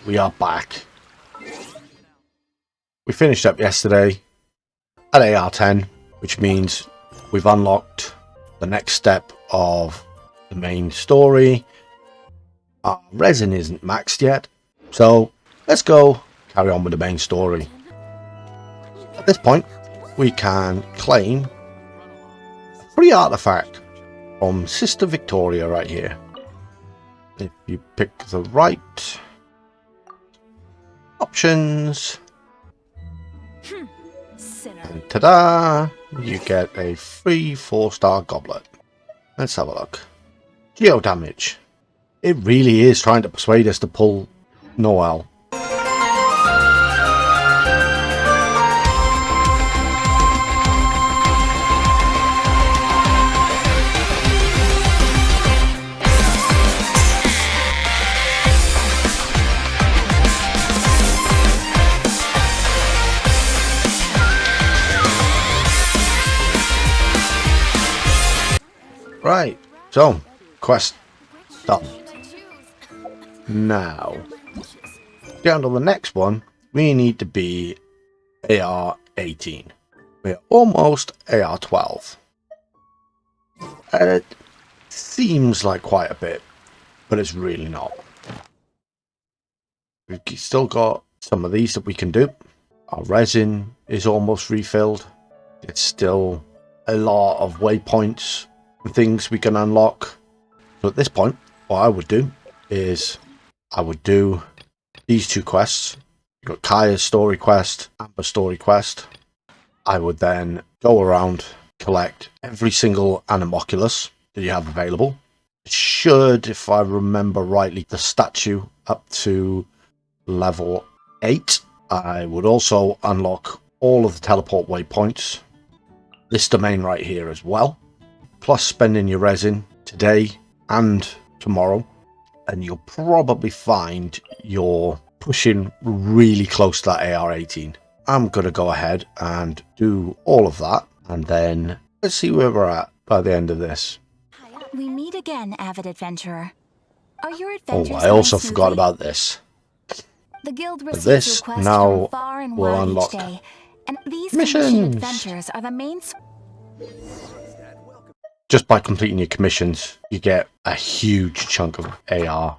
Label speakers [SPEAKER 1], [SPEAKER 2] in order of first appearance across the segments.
[SPEAKER 1] we are back. We finished up yesterday at AR10, which means we've unlocked the next step of the main story. Our resin isn't maxed yet, so let's go carry on with the main story. At this point, we can claim a free artifact from Sister Victoria right here. If you pick the right options, and ta-da, you get a free 4-star goblet. Let's have a look. Geo damage. It really is trying to persuade us to pull Noel. Right, so quest done. Now, down to the next one, we need to be AR 18. We're almost AR 12. It seems like quite a bit, but it's really not. We've still got some of these that we can do. Our resin is almost refilled. It's still a lot of waypoints and things we can unlock. So at this point, what I would do is I would do these two quests. You've got Kaya's story quest, Amber's story quest. I would then go around, collect every single Anemoculus that you have available. It should, if I remember rightly, the statue up to level 8. I would also unlock all of the teleport waypoints. This domain right here as well. Plus spending your resin today and tomorrow, and you'll probably find you're pushing really close to that AR18. I'm going to go ahead and do all of that, and then let's see where we're at by the end of this.
[SPEAKER 2] We meet again, avid adventurer. Are your adventures
[SPEAKER 1] I also
[SPEAKER 2] smoothly?
[SPEAKER 1] forgot about this.
[SPEAKER 2] The guild receives
[SPEAKER 1] This
[SPEAKER 2] requests
[SPEAKER 1] now
[SPEAKER 2] from far and
[SPEAKER 1] will
[SPEAKER 2] wide
[SPEAKER 1] unlock
[SPEAKER 2] each day, and these
[SPEAKER 1] missions.
[SPEAKER 2] commissioned adventures are the main.
[SPEAKER 1] Just by completing your commissions, you get a huge chunk of AR.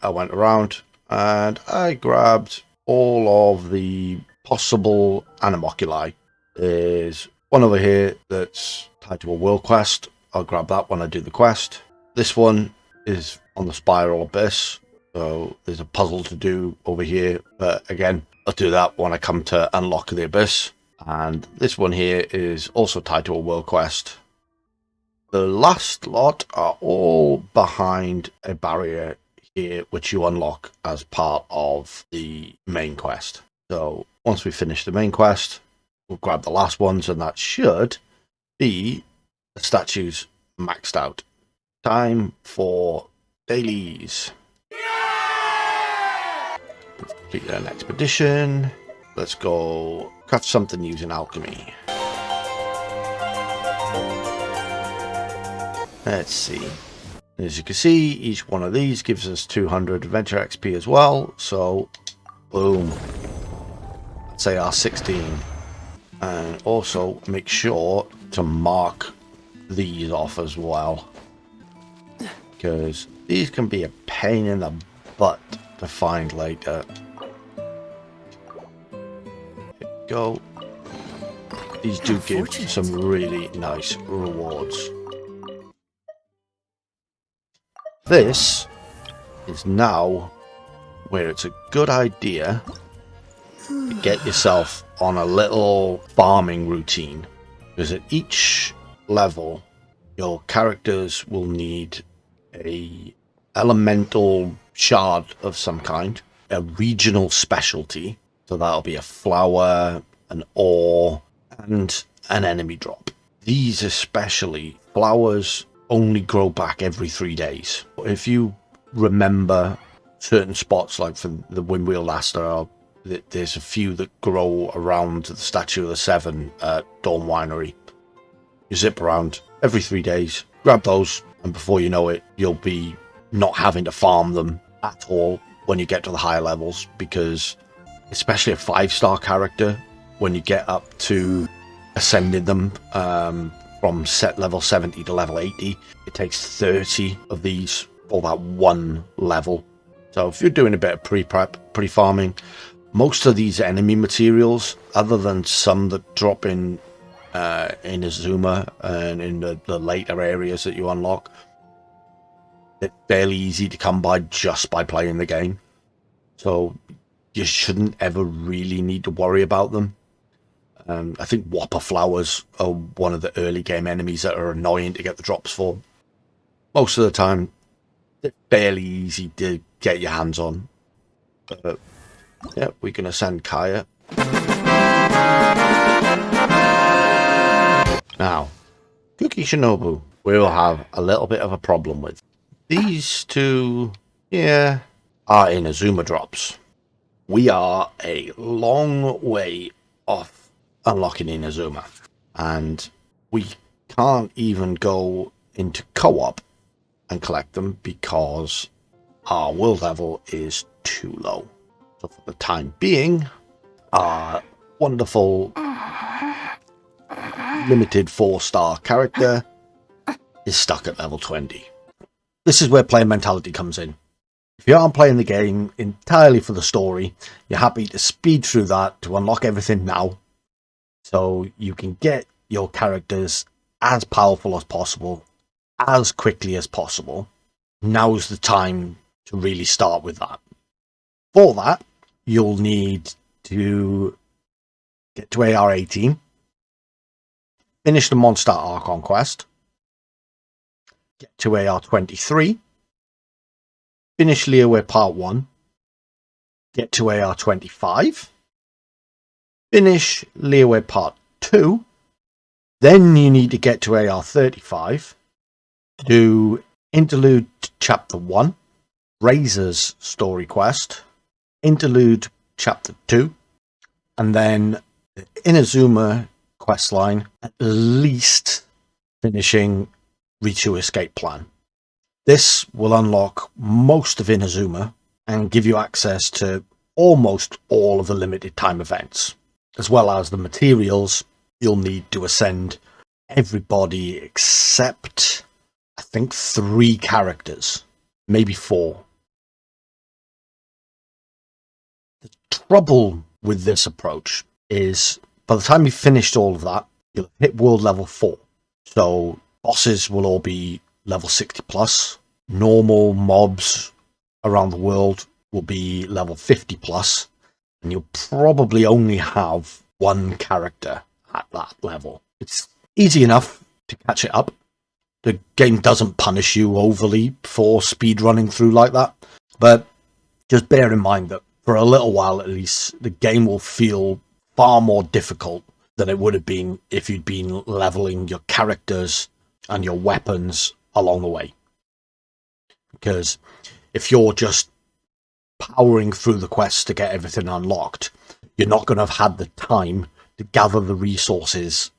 [SPEAKER 1] I went around and I grabbed all of the possible Anemoculi. There's one over here that's tied to a world quest. I'll grab that when I do the quest. This one is on the Spiral Abyss, so there's a puzzle to do over here, but again, I'll do that when I come to unlock the Abyss. And this one here is also tied to a world quest. The last lot are all behind a barrier here, which you unlock as part of the main quest. So once we finish the main quest, we'll grab the last ones, and that should be the statues maxed out. Time for dailies. We've completed an expedition. Let's go craft something using alchemy. Let's see. As you can see, each one of these gives us 200 adventure XP as well. So, boom. Let's say R16. And also make sure to mark these off as well, because these can be a pain in the butt to find later. There we go. These do give some really nice rewards. This is now where it's a good idea to get yourself on a little farming routine, because at each level your characters will need a elemental shard of some kind, a regional specialty, so that'll be a flower, an ore, and an enemy drop. These especially, flowers only grow back every 3 days. If you remember certain spots, like for the Windwheel Aster, there's a few that grow around the Statue of the Seven at Dawn Winery. You zip around every 3 days, grab those, and before you know it, you'll be not having to farm them at all when you get to the higher levels, because especially a 5-star character, when you get up to ascending them from level 70 to level 80, it takes 30 of these for that one level. So if you're doing a bit of pre-prep, pre-farming, most of these enemy materials, other than some that drop in Azuma and in the later areas that you unlock, they're fairly easy to come by just by playing the game. So you shouldn't ever really need to worry about them. I think Whopper Flowers are one of the early game enemies that are annoying to get the drops for. Most of the time, they're fairly easy to get your hands on. But yeah, we can ascend Kaya. Now, Cookie Shinobu, we will have a little bit of a problem with. These two, yeah, are in Azuma drops. We are a long way off unlocking in Azuma, and we can't even go into co-op and collect them because our world level is too low. So for the time being, our wonderful limited 4-star character is stuck at level 20. This is where player mentality comes in. If you aren't playing the game entirely for the story, you're happy to speed through that to unlock everything now, so you can get your characters as powerful as possible, as quickly as possible. Now's the time to really start with that. For that, you'll need to get to AR18, finish the Mondstadt Archon quest, get to AR23, finish Liyue Part 1, get to AR25, finish Liyue Part 2, then you need to get to AR35, do Interlude Chapter 1, Razor's story quest, Interlude Chapter 2, and then the Inazuma questline, at least finishing Ritu Escape Plan. This will unlock most of Inazuma and give you access to almost all of the limited time events, as well as the materials you'll need to ascend everybody except, I think, 3 characters, maybe 4. The trouble with this approach is by the time you've finished all of that, you'll hit world level 4. So bosses will all be level 60 plus. Normal mobs around the world will be level 50 plus. And you'll probably only have 1 character at that level. It's easy enough to catch it up. the game doesn't punish you overly for speed running through like that. But just bear in mind that for a little while at least, the game will feel far more difficult than it would have been if you'd been leveling your characters and your weapons along the way. Because if you're just powering through the quests to get everything unlocked, you're not going to have had the time to gather the resources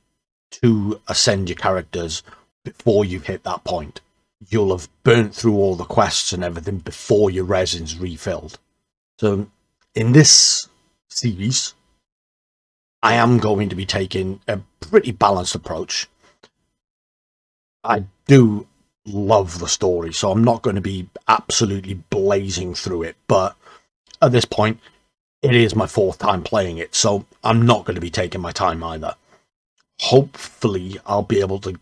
[SPEAKER 1] to ascend your characters before you've hit that point. You'll have burnt through all the quests and everything before your resin's refilled. So in this series, I am going to be taking a pretty balanced approach. I do love the story, so I'm not going to be absolutely blazing through it, but at this point, it is my 4th time playing it, so I'm not going to be taking my time either. Hopefully, I'll be able to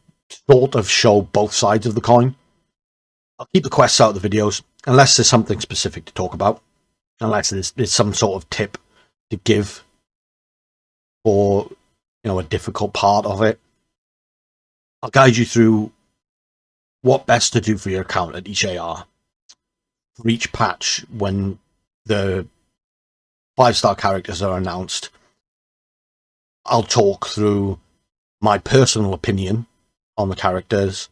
[SPEAKER 1] sort of show both sides of the coin. I'll keep the quests out of the videos, unless there's something specific to talk about, unless there's some sort of tip to give for, a difficult part of it. I'll guide you through what best to do for your account at each AR. For each patch, when the 5-star characters are announced, I'll talk through my personal opinion on the characters,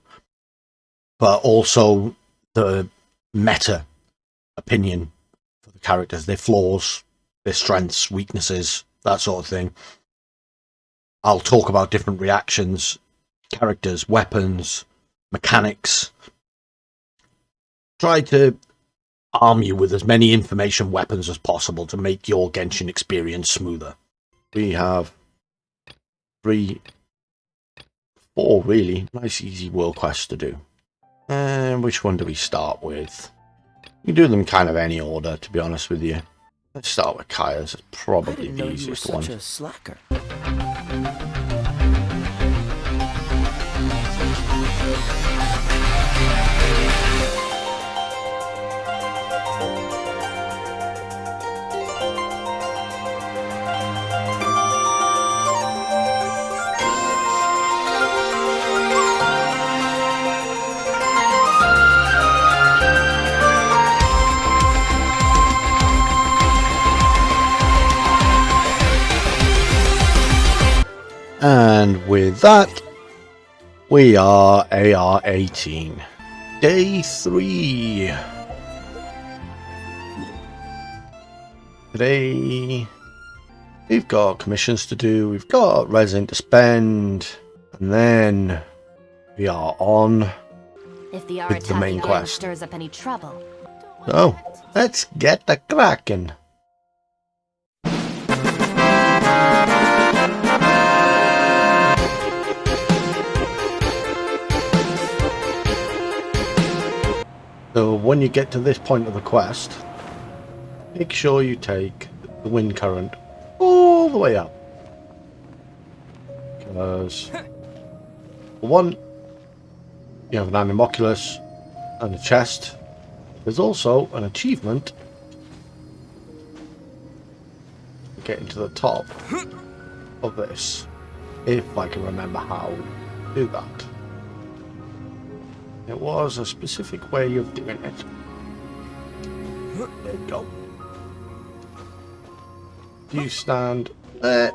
[SPEAKER 1] but also the meta opinion for the characters, their flaws, their strengths, weaknesses, that sort of thing. I'll talk about different reactions, characters, weapons, mechanics. Try to arm you with as many information weapons as possible to make your Genshin experience smoother. We have 3, 4 really nice easy world quests to do. And which one do we start with? You do them kind of any order, to be honest with you. Let's start with Kaya's. It's probably the easiest one.
[SPEAKER 3] Such a slacker.
[SPEAKER 1] And with that, we are AR 18. Day 3. Today, we've got commissions to do, we've got resin to spend, and then we are on
[SPEAKER 2] If the
[SPEAKER 1] with the main quest.
[SPEAKER 2] stirs up any trouble.
[SPEAKER 1] So, let's get the cracking. So when you get to this point of the quest, make sure you take the wind current all the way up. Because, for one, you have an Anemoculus and a chest. There's also an achievement getting to the top of this, if I can remember how to do that. It was a specific way of doing it. There you go. You stand there.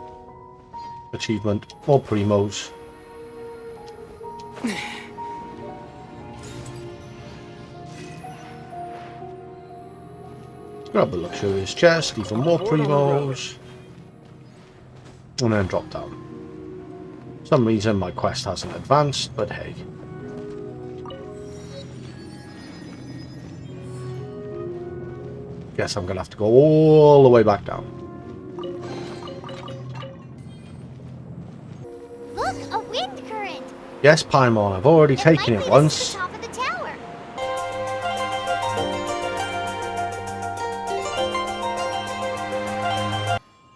[SPEAKER 1] Achievement, more primos. Grab the luxurious chest, even more primos. And then drop down. For some reason my quest hasn't advanced, but hey. Guess I'm gonna have to go all the way back down.
[SPEAKER 4] Look, a wind current.
[SPEAKER 1] Yes, Paimon, I've already taken it once.
[SPEAKER 4] Top of the tower.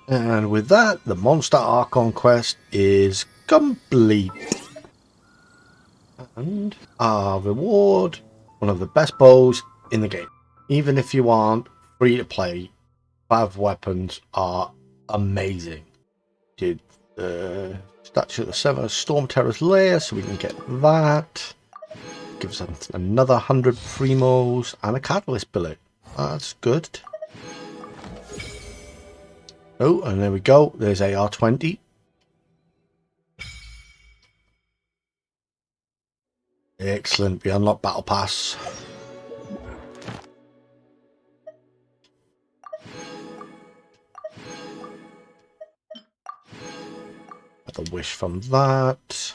[SPEAKER 1] And with that, the Mondstadt Archon quest is complete. And our reward, one of the best bows in the game. Even if you aren't free to play, Bav weapons are amazing. Did the Statue of the Seven Storm Terror's lair, so we can get that. gives us another 100 primos and a catalyst billet. That's good. Oh, and there we go. There's AR-20. Excellent. We unlock Battle Pass. A wish from that.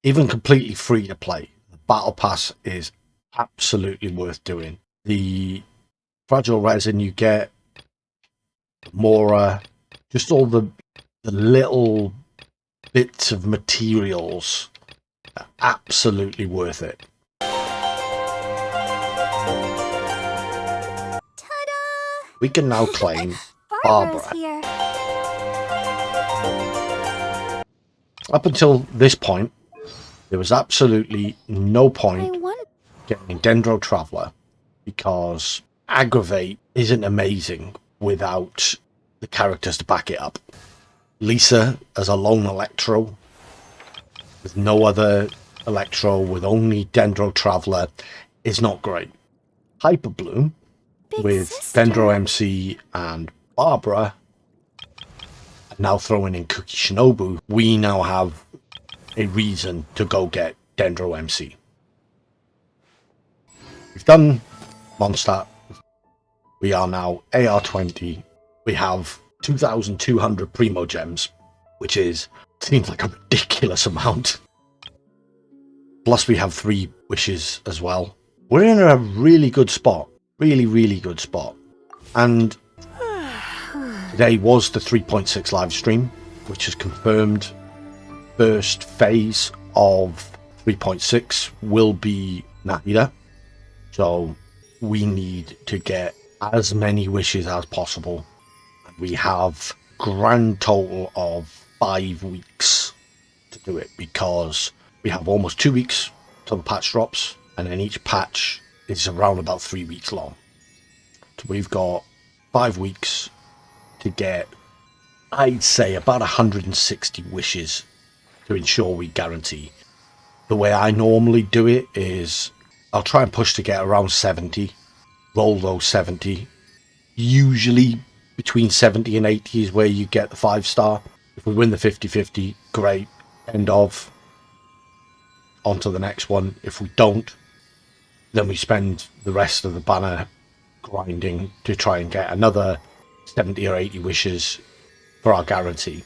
[SPEAKER 1] Even completely free to play, the Battle Pass is absolutely worth doing. The fragile resin you get, more just all the little bits of materials are absolutely worth it.
[SPEAKER 4] Ta-da!
[SPEAKER 1] We can now claim
[SPEAKER 4] Barbara's
[SPEAKER 1] Barbara.
[SPEAKER 4] here.
[SPEAKER 1] Up until this point, there was absolutely no point
[SPEAKER 4] I wonder.
[SPEAKER 1] getting Dendro Traveller because Aggravate isn't amazing without the characters to back it up. Lisa as a lone Electro with no other Electro, with only Dendro Traveller, is not great. Hyper Bloom
[SPEAKER 4] Big
[SPEAKER 1] with
[SPEAKER 4] sister.
[SPEAKER 1] Dendro MC and Barbara, and now throwing in Cookie Shinobu, we now have a reason to go get Dendro MC. We've done Mondstadt. We are now AR-20. We have 2,200 Primo Gems, which seems like a ridiculous amount. Plus we have 3 wishes as well. We're in a really good spot. Really, really good spot. And today was the 3.6 live stream, which has confirmed first phase of 3.6 will be Nahida. So we need to get as many wishes as possible. We have grand total of 5 weeks to do it because we have almost 2 weeks till the patch drops, and then each patch is around about 3 weeks long. So we've got 5 weeks to get, I'd say, about 160 wishes to ensure we guarantee. The way I normally do it is I'll try and push to get around 70, roll those 70. Usually between 70 and 80 is where you get the 5-star. If we win the 50-50, great, end of. On to the next one. If we don't, then we spend the rest of the banner grinding to try and get another 70 or 80 wishes for our guarantee.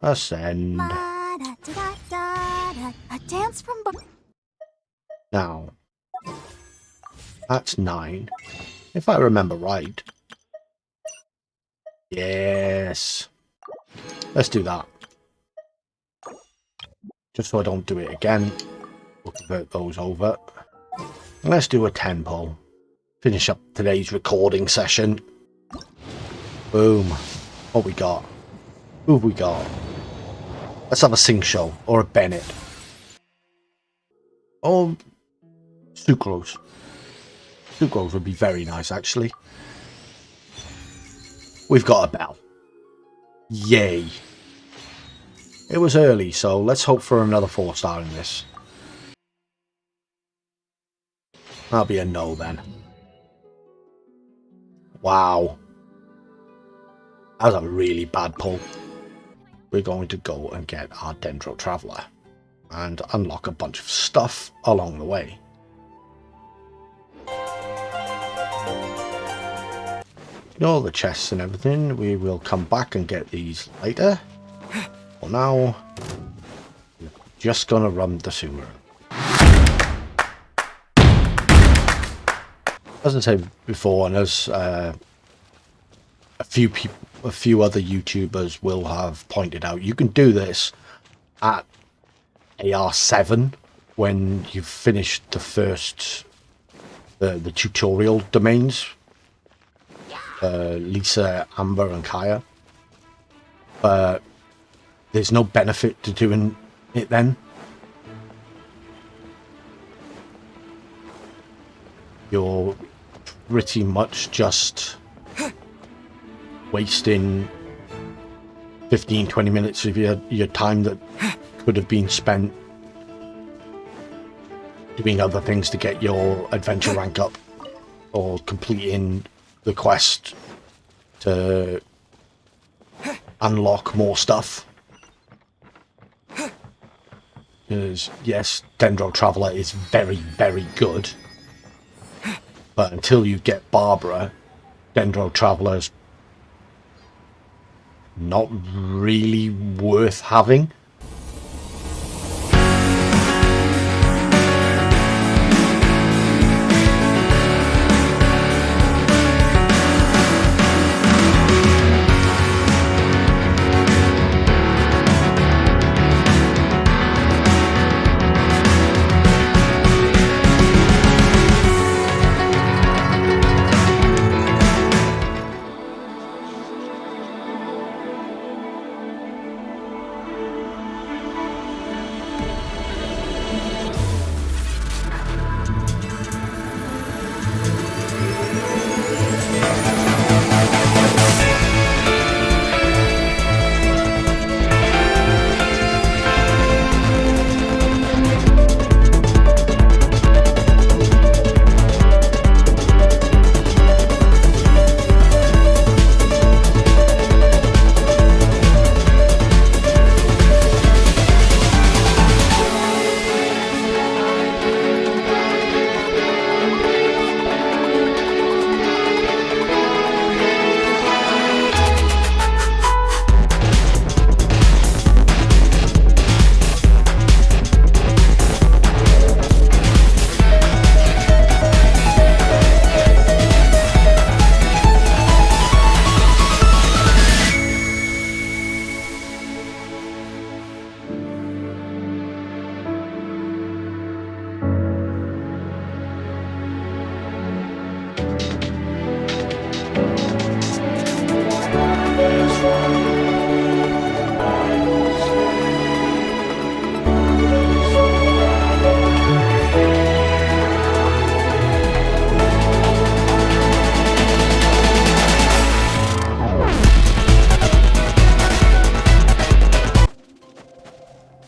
[SPEAKER 1] Ascend.
[SPEAKER 4] A dance from
[SPEAKER 1] Now, that's 9. If I remember right. Yes. Let's do that. Just so I don't do it again. We'll convert those over. And let's do a 10 pull. Finish up today's recording session. Boom. What we got? Who have we got? Let's have a Sing Show or a Bennett. Oh, Sucrose. Sucrose would be very nice, actually. We've got a Bell. Yay. It was early, so let's hope for another 4-star in this. That'll be a no then. Wow. That was a really bad pull. We're going to go and get our Dendro Traveller and unlock a bunch of stuff along the way. Ignore the chests and everything. We will come back and get these later. For now, we're just going to run the Sumeru. As I said before, and as a few other YouTubers will have pointed out, you can do this at AR7 when you've finished the first the tutorial domains, Lisa, Amber and Kaya, but there's no benefit to doing it then. You're pretty much just wasting 15-20 minutes of your time that could have been spent doing other things to get your adventure rank up, or completing the quest to unlock more stuff. Because yes, Dendro Traveller is very, very good, but until you get Barbara, Dendro Traveller's not really worth having.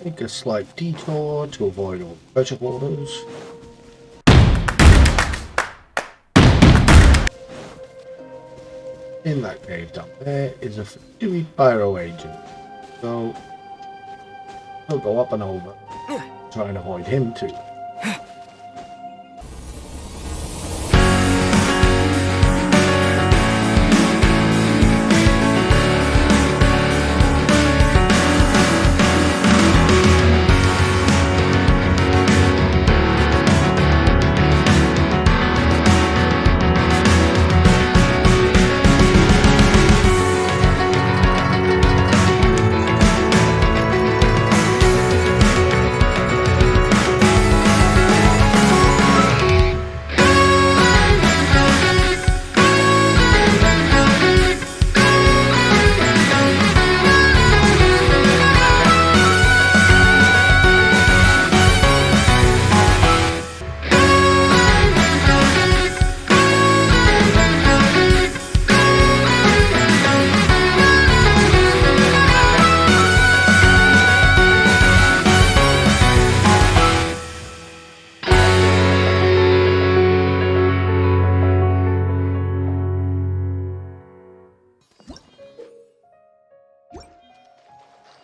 [SPEAKER 1] Take a slight detour to avoid all treasure hoarders. In that cave down there is a Dewey Pyro agent, so we'll go up and over, try and avoid him too.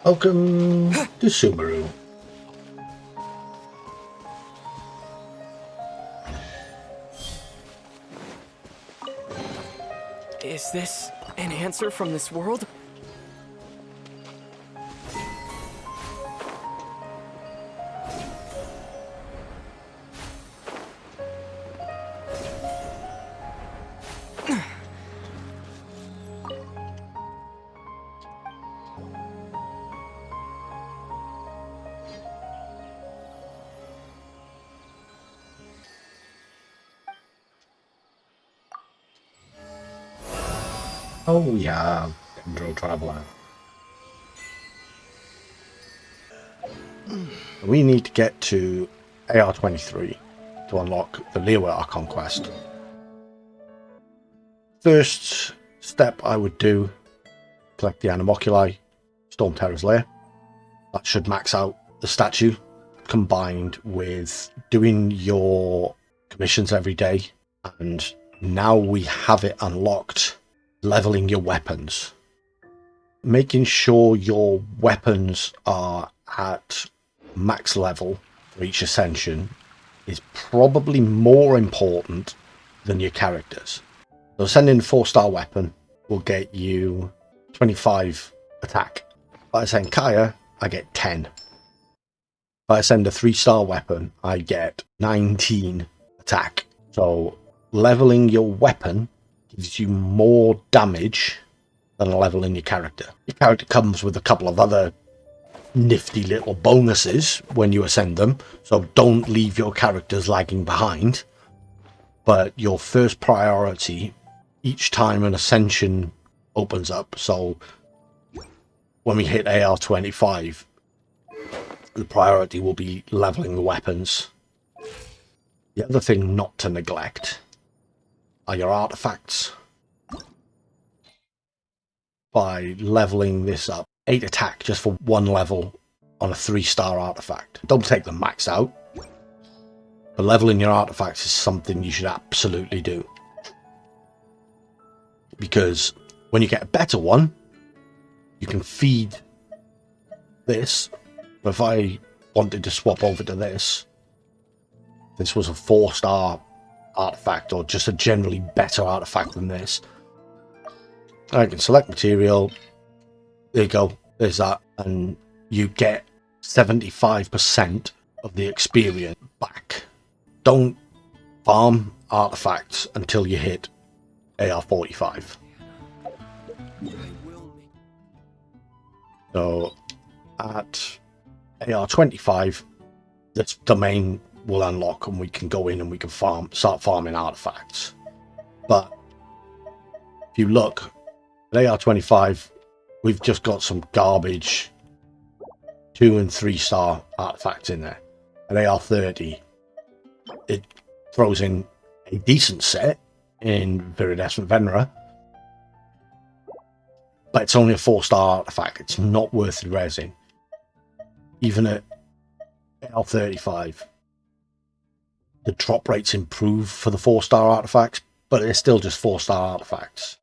[SPEAKER 1] Welcome to Sumeru.
[SPEAKER 3] Is this an answer from this world?
[SPEAKER 1] Oh yeah, Dendro Traveller. We need to get to AR23 to unlock the Liyue conquest. First step I would do, collect the Anemoculi, Storm Terror's Lair. That should max out the statue, combined with doing your commissions every day. And now we have it unlocked, leveling your weapons. Making sure your weapons are at max level for each ascension is probably more important than your characters. So sending a 4-star weapon will get you 25 attack. If I send Kaya, I get 10. If I send a 3-star weapon, I get 19 attack. So leveling your weapon gives you more damage than leveling your character. Your character comes with a couple of other nifty little bonuses when you ascend them, so don't leave your characters lagging behind. But your first priority each time an ascension opens up, so when we hit AR25, the priority will be leveling the weapons. The other thing not to neglect are your artifacts. By leveling this up, 8 attack just for 1 level on a 3-star artifact. Don't take the max out, but leveling your artifacts is something you should absolutely do. Because when you get a better one, you can feed this. But if I wanted to swap over to this was a 4-star artifact, or just a generally better artifact than this, I can select material. There you go. There's that. And you get 75% of the experience back. Don't farm artifacts until you hit AR45. So at AR25, this domain will unlock and we can go in and we can start farming artifacts. But if you look at AR25, we've just got some garbage 2- and 3-star artifacts in there. At AR30, it throws in a decent set in Viridescent Venera, but it's only a 4-star artifact. It's not worth the resin. Even at AR35, the drop rates improve for the 4-star artifacts, but it's still just 4-star artifacts.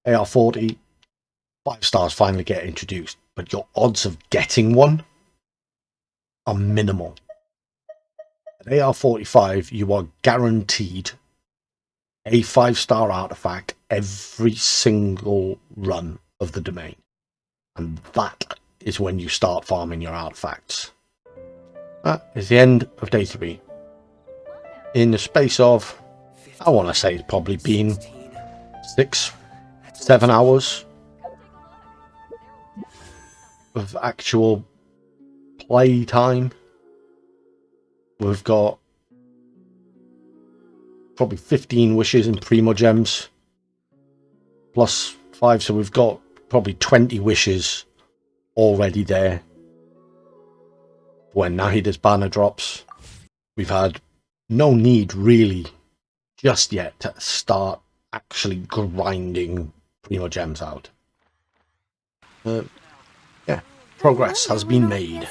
[SPEAKER 1] AR40, 5 stars finally get introduced, but your odds of getting one are minimal. At AR45, you are guaranteed a 5-star artifact every single run of the domain. And that is when you start farming your artifacts. That is the end of day 3. In the space of, I want to say it's probably been 6-7 hours of actual play time. We've got probably 15 wishes in Primo Gems plus 5, so we've got probably 20 wishes already there when Nahida's banner drops. We've had no need really just yet to start actually grinding Primo Gems out. Yeah, progress has been made.